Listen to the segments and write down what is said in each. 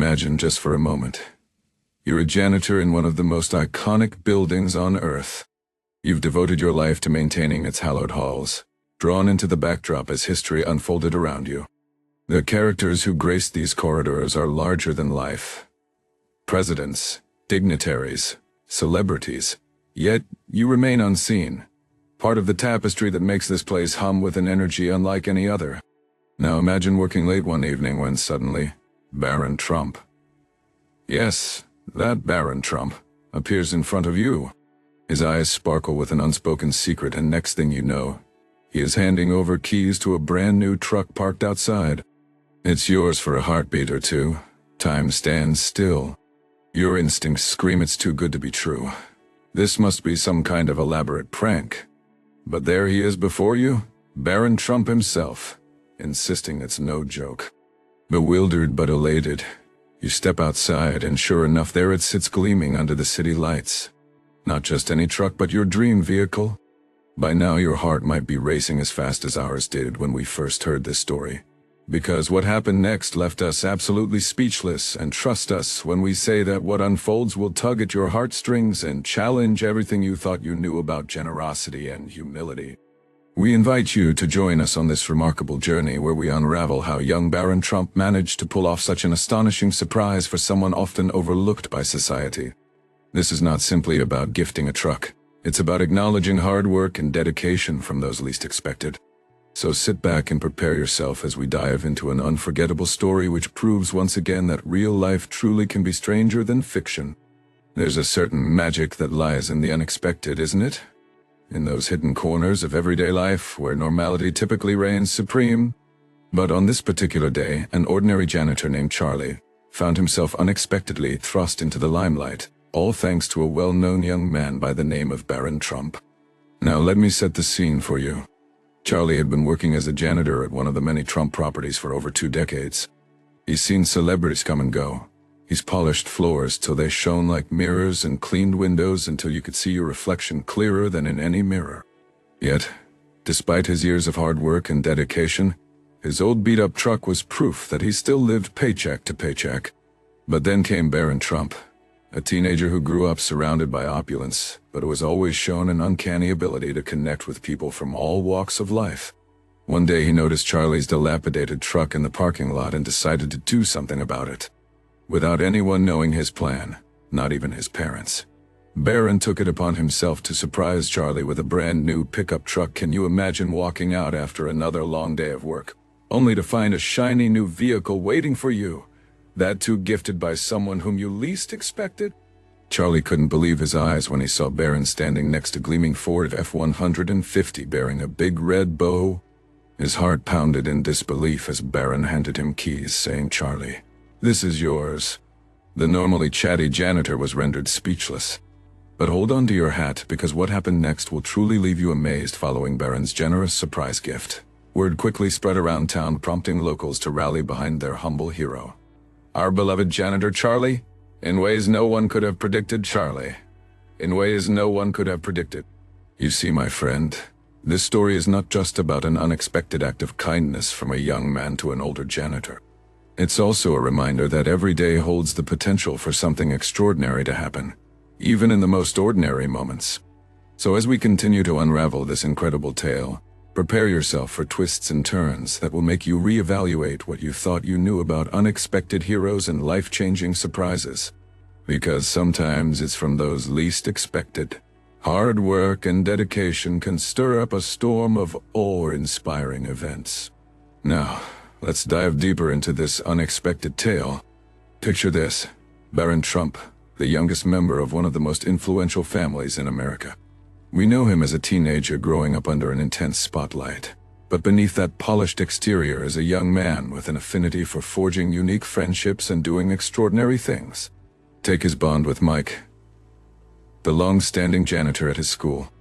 Imagine just for a moment. You're a janitor in one of the most iconic buildings on Earth. You've devoted your life to maintaining its hallowed halls, drawn into the backdrop as history unfolded around you. The characters who grace these corridors are larger than life. Presidents, dignitaries, celebrities. Yet, you remain unseen. Part of the tapestry that makes this place hum with an energy unlike any other. Now imagine working late one evening when suddenly, Barron Trump. Yes, that Barron Trump appears in front of you. His eyes sparkle with an unspoken secret, and next thing you know, he is handing over keys to a brand new truck parked outside. It's yours for a heartbeat or two. Time stands still. Your instincts scream it's too good to be true. This must be some kind of elaborate prank. But there he is before you, Barron Trump himself, insisting it's no joke. Bewildered but elated, you step outside, and sure enough, there it sits gleaming under the city lights. Not just any truck, but your dream vehicle. By now your heart might be racing as fast as ours did when we first heard this story. Because what happened next left us absolutely speechless, and trust us when we say that what unfolds will tug at your heartstrings and challenge everything you thought you knew about generosity and humility. We invite you to join us on this remarkable journey where we unravel how young Barron Trump managed to pull off such an astonishing surprise for someone often overlooked by society. This is not simply about gifting a truck. It's about acknowledging hard work and dedication from those least expected. So sit back and prepare yourself as we dive into an unforgettable story which proves once again that real life truly can be stranger than fiction. There's a certain magic that lies in the unexpected, isn't it? In those hidden corners of everyday life where normality typically reigns supreme. But on this particular day, an ordinary janitor named Charlie found himself unexpectedly thrust into the limelight, all thanks to a well-known young man by the name of Barron Trump. Now let me set the scene for you. Charlie had been working as a janitor at one of the many Trump properties for over 2 decades. He's seen celebrities come and go. He's polished floors till they shone like mirrors and cleaned windows until you could see your reflection clearer than in any mirror. Yet, despite his years of hard work and dedication, his old beat-up truck was proof that he still lived paycheck to paycheck. But then came Barron Trump, a teenager who grew up surrounded by opulence, but who has always shown an uncanny ability to connect with people from all walks of life. One day he noticed Charlie's dilapidated truck in the parking lot and decided to do something about it. Without anyone knowing his plan, not even his parents, Barron took it upon himself to surprise Charlie with a brand new pickup truck. Can you imagine walking out after another long day of work, only to find a shiny new vehicle waiting for you? That too gifted by someone whom you least expected? Charlie couldn't believe his eyes when he saw Barron standing next to gleaming Ford F-150 bearing a big red bow. His heart pounded in disbelief as Barron handed him keys, saying, "Charlie, this is yours." The normally chatty janitor was rendered speechless. But hold on to your hat, because what happened next will truly leave you amazed following Barron's generous surprise gift. Word quickly spread around town, prompting locals to rally behind their humble hero. Our beloved janitor Charlie, in ways no one could have predicted. Charlie, in ways no one could have predicted. You see, my friend, this story is not just about an unexpected act of kindness from a young man to an older janitor. It's also a reminder that every day holds the potential for something extraordinary to happen, even in the most ordinary moments. So as we continue to unravel this incredible tale, prepare yourself for twists and turns that will make you reevaluate what you thought you knew about unexpected heroes and life-changing surprises. Because sometimes it's from those least expected. Hard work and dedication can stir up a storm of awe-inspiring events. Now, let's dive deeper into this unexpected tale. Picture this: Barron Trump, the youngest member of one of the most influential families in America. We know him as a teenager growing up under an intense spotlight. But beneath that polished exterior is a young man with an affinity for forging unique friendships and doing extraordinary things. Take his bond with Mike, the long-standing janitor at his school.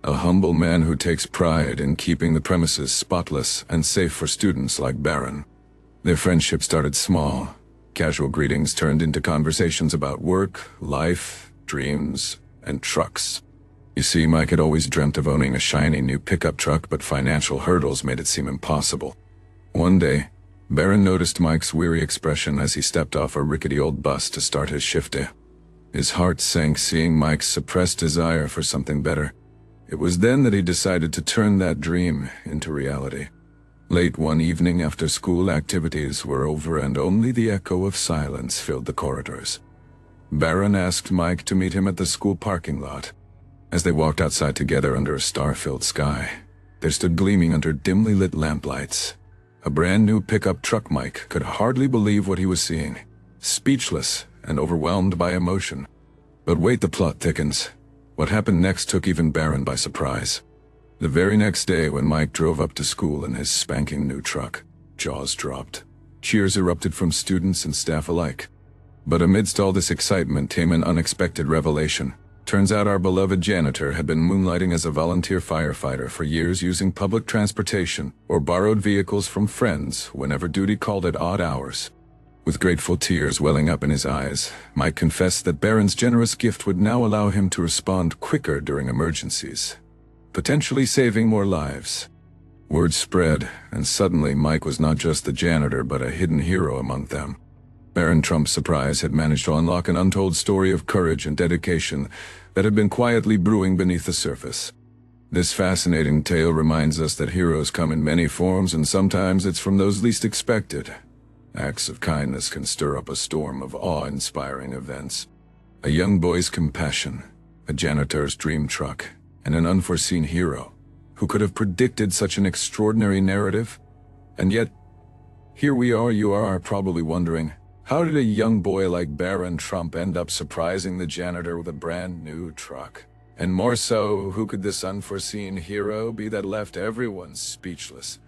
A humble man who takes pride in keeping the premises spotless and safe for students like Barron. Their friendship started small. Casual greetings turned into conversations about work, life, dreams, and trucks. You see, Mike had always dreamt of owning a shiny new pickup truck, but financial hurdles made it seem impossible. One day, Barron noticed Mike's weary expression as he stepped off a rickety old bus to start his shift day. His heart sank seeing Mike's suppressed desire for something better. It was then that he decided to turn that dream into reality. Late one evening after school activities were over and only the echo of silence filled the corridors, Barron asked Mike to meet him at the school parking lot. As they walked outside together under a star-filled sky, there stood gleaming under dimly lit lamplights a brand new pickup truck. Mike could hardly believe what he was seeing, speechless and overwhelmed by emotion. But wait, the plot thickens. What happened next took even Barron by surprise. The very next day when Mike drove up to school in his spanking new truck, jaws dropped. Cheers erupted from students and staff alike. But amidst all this excitement came an unexpected revelation. Turns out our beloved janitor had been moonlighting as a volunteer firefighter for years, using public transportation or borrowed vehicles from friends whenever duty called at odd hours. With grateful tears welling up in his eyes, Mike confessed that Barron's generous gift would now allow him to respond quicker during emergencies, potentially saving more lives. Word spread, and suddenly Mike was not just the janitor but a hidden hero among them. Barron Trump's surprise had managed to unlock an untold story of courage and dedication that had been quietly brewing beneath the surface. This fascinating tale reminds us that heroes come in many forms, and sometimes it's from those least expected. Acts of kindness can stir up a storm of awe-inspiring events. A young boy's compassion, a janitor's dream truck, and an unforeseen hero. Who could have predicted such an extraordinary narrative? And yet, here we are. You are probably wondering, how did a young boy like Barron Trump end up surprising the janitor with a brand new truck? And more so, who could this unforeseen hero be that left everyone speechless?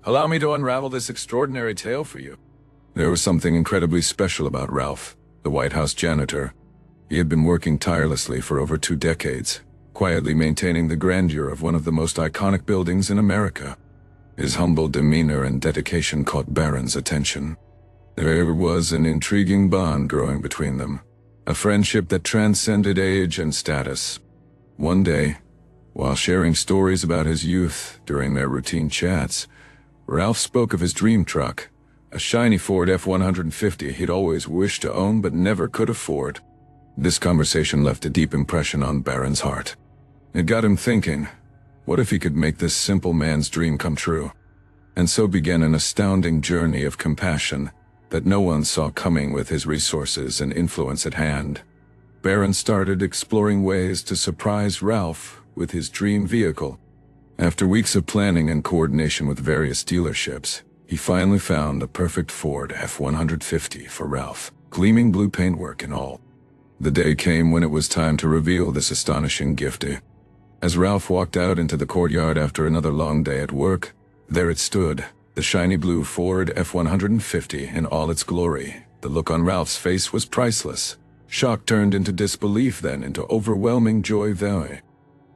Allow me to unravel this extraordinary tale for you. There was something incredibly special about Ralph, the White House janitor. He had been working tirelessly for over 2 decades, quietly maintaining the grandeur of one of the most iconic buildings in America. His humble demeanor and dedication caught Barron's attention. There was an intriguing bond growing between them, a friendship that transcended age and status. One day, while sharing stories about his youth during their routine chats, Ralph spoke of his dream truck, a shiny Ford F-150 he'd always wished to own but never could afford. This conversation left a deep impression on Barron's heart. It got him thinking, what if he could make this simple man's dream come true? And so began an astounding journey of compassion that no one saw coming. With his resources and influence at hand, Barron started exploring ways to surprise Ralph with his dream vehicle. After weeks of planning and coordination with various dealerships, he finally found the perfect Ford F-150 for Ralph, gleaming blue paintwork and all. The day came when it was time to reveal this astonishing gift. As Ralph walked out into the courtyard after another long day at work, there it stood, the shiny blue Ford F-150 in all its glory. The look on Ralph's face was priceless. Shock turned into disbelief, then into overwhelming joy.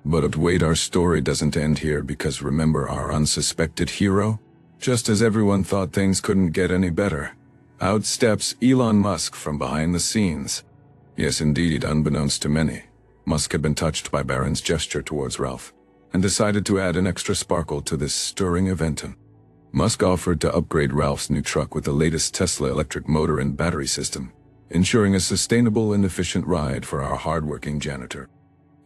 But wait, our story doesn't end here, because remember our unsuspected hero? Just as everyone thought things couldn't get any better, out steps Elon Musk from behind the scenes. Yes, indeed, unbeknownst to many, Musk had been touched by Barron's gesture towards Ralph, and decided to add an extra sparkle to this stirring event. Musk offered to upgrade Ralph's new truck with the latest Tesla electric motor and battery system, ensuring a sustainable and efficient ride for our hardworking janitor.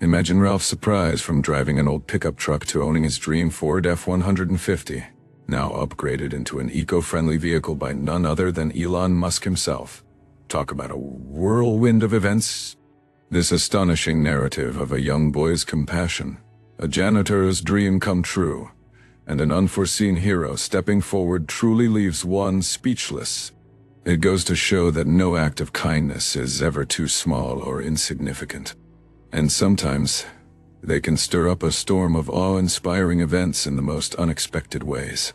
Imagine Ralph's surprise from driving an old pickup truck to owning his dream Ford F-150, now upgraded into an eco-friendly vehicle by none other than Elon Musk himself. Talk about a whirlwind of events. This astonishing narrative of a young boy's compassion, a janitor's dream come true, and an unforeseen hero stepping forward truly leaves one speechless. It goes to show that no act of kindness is ever too small or insignificant. And sometimes, they can stir up a storm of awe-inspiring events in the most unexpected ways.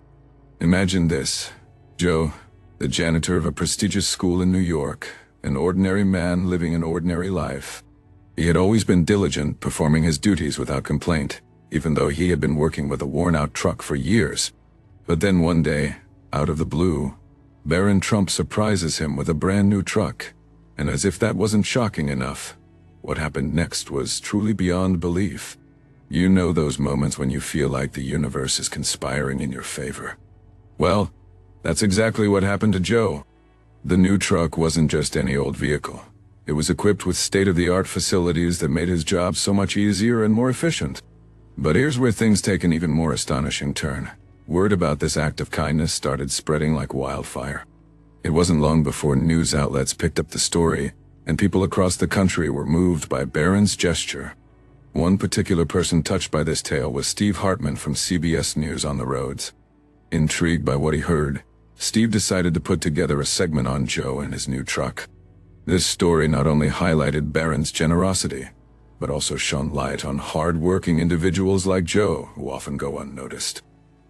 Imagine this. Joe, the janitor of a prestigious school in New York, an ordinary man living an ordinary life. He had always been diligent, performing his duties without complaint, even though he had been working with a worn-out truck for years. But then one day, out of the blue, Barron Trump surprises him with a brand new truck. And as if that wasn't shocking enough, what happened next was truly beyond belief. You know those moments when you feel like the universe is conspiring in your favor. Well, That's exactly what happened to Joe. The new truck wasn't just any old vehicle. It was equipped with state-of-the-art facilities that made his job so much easier and more efficient. But here's where things take an even more astonishing turn. Word about this act of kindness started spreading like wildfire. It wasn't long before news outlets picked up the story, and people across the country were moved by Barron's gesture. One particular person touched by this tale was Steve Hartman from CBS News on the Roads. Intrigued by what he heard, Steve decided to put together a segment on Joe and his new truck. This story not only highlighted Barron's generosity, but also shone light on hard-working individuals like Joe who often go unnoticed.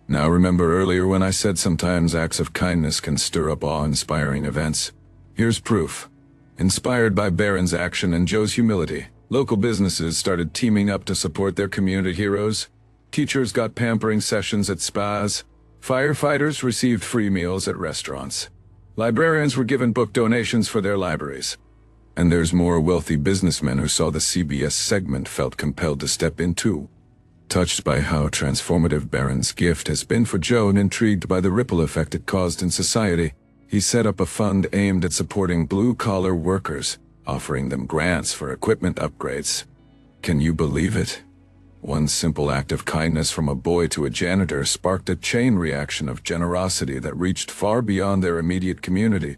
Now remember earlier when I said sometimes acts of kindness can stir up awe-inspiring events? Here's proof. Inspired by Barron's action and Joe's humility, local businesses started teaming up to support their community heroes. Teachers got pampering sessions at spas. Firefighters received free meals at restaurants. Librarians were given book donations for their libraries. And there's more wealthy businessmen who saw the CBS segment felt compelled to step in too. Touched by how transformative Barron's gift has been for Joe and intrigued by the ripple effect it caused in society, he set up a fund aimed at supporting blue-collar workers, offering them grants for equipment upgrades. Can you believe it? One simple act of kindness from a boy to a janitor sparked a chain reaction of generosity that reached far beyond their immediate community.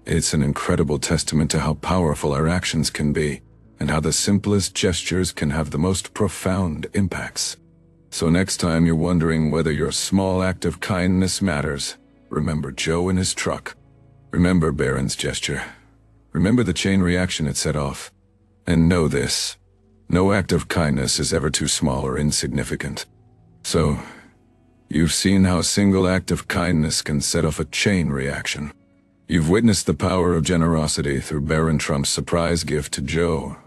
It's an incredible testament to how powerful our actions can be, and how the simplest gestures can have the most profound impacts. So next time you're wondering whether your small act of kindness matters, remember Joe and his truck. Remember Barron's gesture. Remember the chain reaction it set off. And know this: no act of kindness is ever too small or insignificant. So, you've seen how a single act of kindness can set off a chain reaction. You've witnessed the power of generosity through Barron Trump's surprise gift to Joe,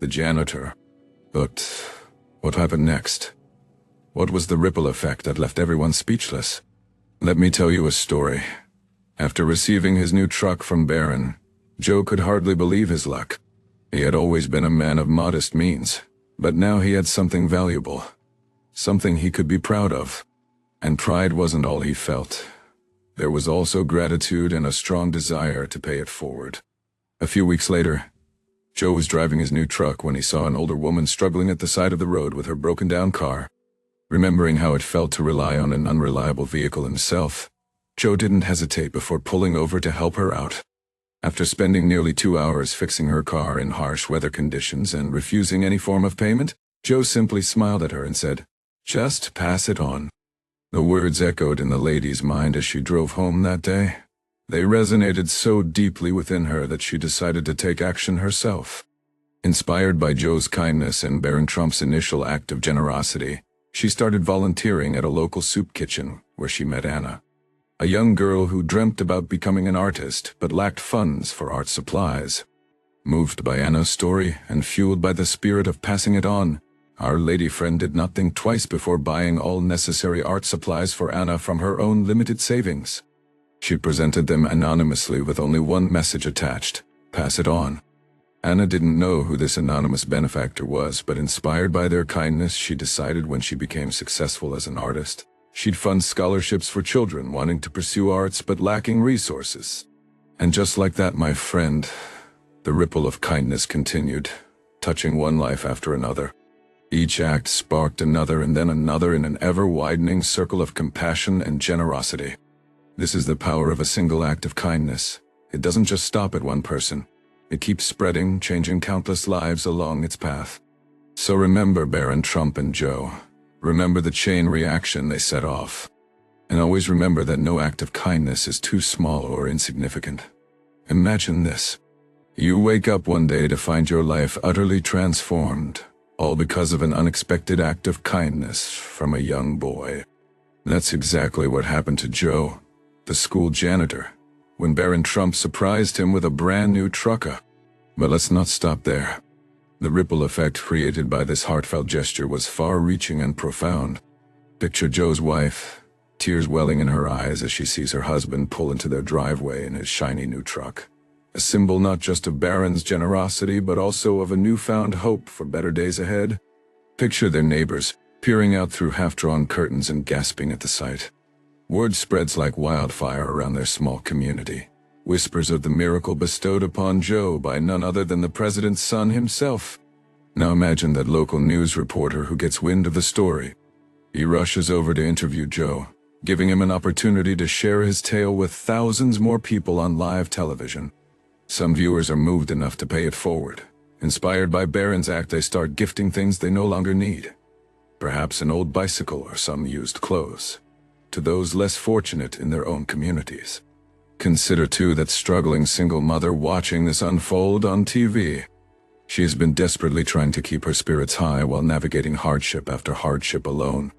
the janitor. But what happened next? What was the ripple effect that left everyone speechless? Let me tell you a story. After receiving his new truck from Barron, Joe could hardly believe his luck. He had always been a man of modest means, but now he had something valuable, something he could be proud of. And pride wasn't all he felt. There was also gratitude and a strong desire to pay it forward. A few weeks later, Joe was driving his new truck when he saw an older woman struggling at the side of the road with her broken-down car. Remembering how it felt to rely on an unreliable vehicle himself, Joe didn't hesitate before pulling over to help her out. After spending nearly 2 hours fixing her car in harsh weather conditions and refusing any form of payment, Joe simply smiled at her and said, "Just pass it on." The words echoed in the lady's mind as she drove home that day. They resonated so deeply within her that she decided to take action herself. Inspired by Joe's kindness and Barron Trump's initial act of generosity, she started volunteering at a local soup kitchen where she met Anna, a young girl who dreamt about becoming an artist but lacked funds for art supplies. Moved by Anna's story and fueled by the spirit of passing it on, our lady friend did not think twice before buying all necessary art supplies for Anna from her own limited savings. She presented them anonymously with only one message attached: pass it on. Anna didn't know who this anonymous benefactor was, but inspired by their kindness, she decided when she became successful as an artist, she'd fund scholarships for children wanting to pursue arts but lacking resources. And just like that, my friend, the ripple of kindness continued, touching one life after another. Each act sparked another and then another in an ever-widening circle of compassion and generosity. This is the power of a single act of kindness. It doesn't just stop at one person. It keeps spreading, changing countless lives along its path. So remember Barron Trump and Joe. Remember the chain reaction they set off. And always remember that no act of kindness is too small or insignificant. Imagine this. You wake up one day to find your life utterly transformed, all because of an unexpected act of kindness from a young boy. That's exactly what happened to Joe, the school janitor, when Barron Trump surprised him with a brand new trucker. But let's not stop there. The ripple effect created by this heartfelt gesture was far-reaching and profound. Picture Joe's wife, tears welling in her eyes as she sees her husband pull into their driveway in his shiny new truck. A symbol not just of Barron's generosity, but also of a newfound hope for better days ahead. Picture their neighbors, peering out through half-drawn curtains and gasping at the sight. Word spreads like wildfire around their small community. Whispers of the miracle bestowed upon Joe by none other than the president's son himself. Now imagine that local news reporter who gets wind of the story. He rushes over to interview Joe, giving him an opportunity to share his tale with thousands more people on live television. Some viewers are moved enough to pay it forward. Inspired by Barron's act, they start gifting things they no longer need. Perhaps an old bicycle or some used clothes, to those less fortunate in their own communities. Consider too that struggling single mother watching this unfold on TV. She has been desperately trying to keep her spirits high while navigating hardship after hardship alone.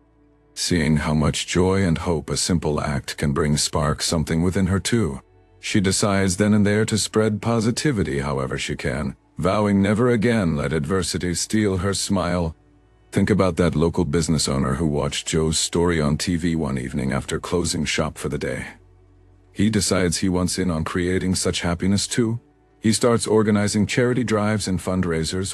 Seeing how much joy and hope a simple act can bring sparks something within her too. She decides then and there to spread positivity however she can, vowing never again let adversity steal her smile. Think about that local business owner who watched Joe's story on TV one evening after closing shop for the day. He decides he wants in on creating such happiness too. He starts organizing charity drives and fundraisers,